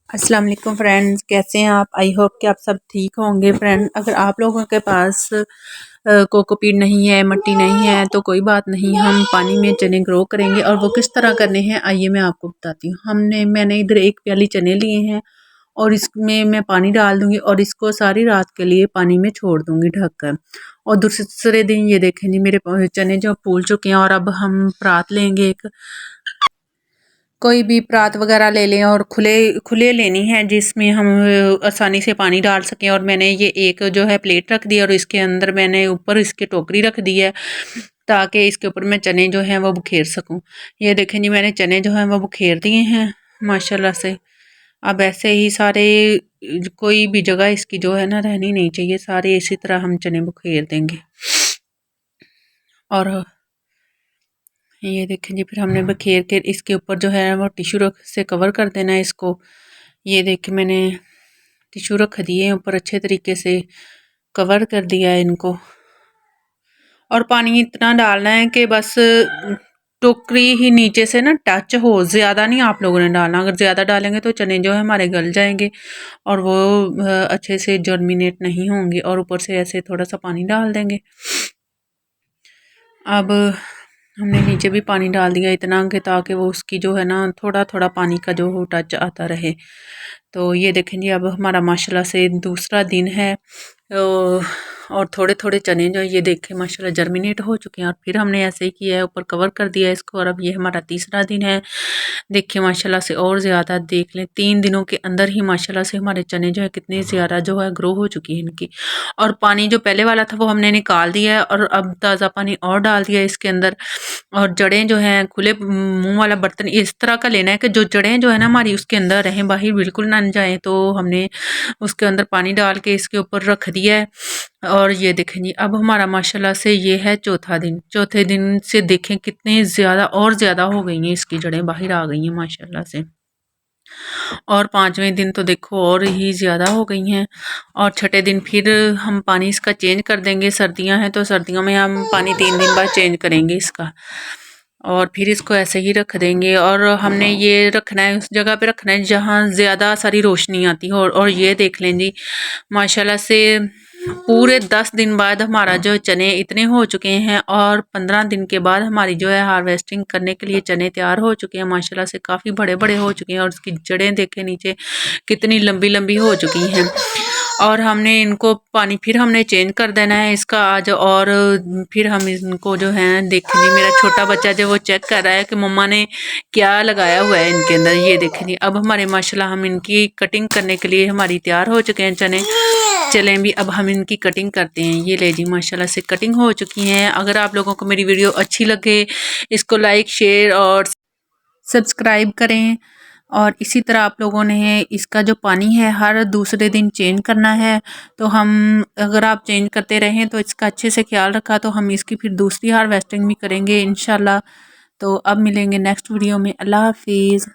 अस्सलाम वालेकुम फ्रेंड्स, कैसे हैं आप। आई होप कि आप सब ठीक होंगे। फ्रेंड, अगर आप लोगों के पास कोकोपीट नहीं है, मट्टी नहीं है, तो कोई बात नहीं, हम पानी में चने ग्रो करेंगे। और वो किस तरह करने हैं आइए मैं आपको बताती हूँ। मैंने इधर एक प्याली चने लिए हैं और इसमें मैं पानी डाल दूंगी और इसको सारी रात के लिए पानी में छोड़ दूंगी ढककर। और दूसरे दिन ये देखें जी, मेरे चने जो फूल चुके हैं। और अब हम परात लेंगे, एक कोई भी परात वगैरह ले लें और खुले खुले लेनी है जिसमें हम आसानी से पानी डाल सकें। और मैंने ये एक जो है प्लेट रख दी और इसके अंदर मैंने ऊपर इसके टोकरी रख दी है ताकि इसके ऊपर मैं चने जो हैं वो बुखेर सकूं। ये देखें जी, मैंने चने जो हैं वो बुखेर दिए हैं माशाल्लाह से। अब ऐसे ही सारे कोई भी जगह इसकी जो है ना रहनी नहीं चाहिए, सारे इसी तरह हम चने बुखेर देंगे। और ये देखें जी, फिर हमने बखेर के इसके ऊपर जो है वो टिश्यू रख से कवर कर देना है इसको। ये देखें, मैंने टिश्यू रख दिए ऊपर, अच्छे तरीके से कवर कर दिया है इनको। और पानी इतना डालना है कि बस टोकरी ही नीचे से ना टच हो, ज़्यादा नहीं आप लोगों ने डालना। अगर ज़्यादा डालेंगे तो चने जो है हमारे गल जाएंगे और वो अच्छे से जर्मिनेट नहीं होंगे। और ऊपर से ऐसे थोड़ा सा पानी डाल देंगे। अब हमने नीचे भी पानी डाल दिया इतना कि ताकि वो उसकी जो है ना थोड़ा थोड़ा पानी का जो टच आता रहे। तो ये देखें जी, अब हमारा माशाल्लाह से दूसरा दिन है। और थोड़े थोड़े चने जो ये देखें माशाल्लाह जर्मिनेट हो चुके हैं। और फिर हमने ऐसे ही किया है, ऊपर कवर कर दिया है इसको। और अब ये हमारा तीसरा दिन है। देखिए माशाल्लाह से, और ज़्यादा देख लें, 3 दिनों के अंदर ही माशाल्लाह से हमारे चने जो है कितने ज़्यादा जो है ग्रो हो चुकी है इनकी। और पानी जो पहले वाला था वो हमने निकाल दिया है और अब ताज़ा पानी और डाल दिया है इसके अंदर। और जड़ें जो हैं, खुले मुंह वाला बर्तन इस तरह का लेना है कि जो जड़ें जो है ना हमारी उसके अंदर रहें, बाहर बिल्कुल ना जाएं। तो हमने उसके अंदर पानी डाल के इसके ऊपर रख दिया है। और ये देखें जी, अब हमारा माशाल्लाह से ये है चौथा दिन। चौथे दिन से देखें कितने ज़्यादा और ज़्यादा हो गई हैं, इसकी जड़ें बाहर आ गई हैं माशाल्लाह से। और 5वें दिन तो देखो और ही ज़्यादा हो गई हैं। और छठे दिन फिर हम पानी इसका चेंज कर देंगे। सर्दियां हैं तो सर्दियों में हम पानी 3 दिन बाद चेंज करेंगे इसका। और फिर इसको ऐसे ही रख देंगे। और हमने ये रखना है, उस जगह पे रखना है जहाँ ज़्यादा सारी रोशनी आती हो। और ये देख लें जी, माशाल्लाह से पूरे 10 दिन बाद हमारा जो चने इतने हो चुके हैं। और 15 दिन के बाद हमारी जो है हार्वेस्टिंग करने के लिए चने तैयार हो चुके हैं माशाल्लाह से, काफ़ी बड़े बड़े हो चुके हैं। और उसकी जड़ें देखें नीचे कितनी लंबी लंबी हो चुकी हैं। और हमने इनको पानी फिर हमने चेंज कर देना है इसका आज। और फिर हम इनको जो है देखें जी, मेरा छोटा बच्चा जो वो चेक कर रहा है कि मम्मा ने क्या लगाया हुआ है इनके अंदर। ये देखें जी, अब हमारे माशाल्लाह हम इनकी कटिंग करने के लिए हमारी तैयार हो चुके हैं चने। चलें भी अब हम इनकी कटिंग करते हैं। ये ले जी, माशाल्लाह से कटिंग हो चुकी हैं। अगर आप लोगों को मेरी वीडियो अच्छी लगे, इसको लाइक शेयर और सब्सक्राइब करें। और इसी तरह आप लोगों ने इसका जो पानी है हर दूसरे दिन चेंज करना है। तो हम, अगर आप चेंज करते रहें तो इसका अच्छे से ख्याल रखा तो हम इसकी फिर दूसरी हार्वेस्टिंग भी करेंगे इंशाल्लाह। तो अब मिलेंगे नेक्स्ट वीडियो में। अल्लाह हाफिज़।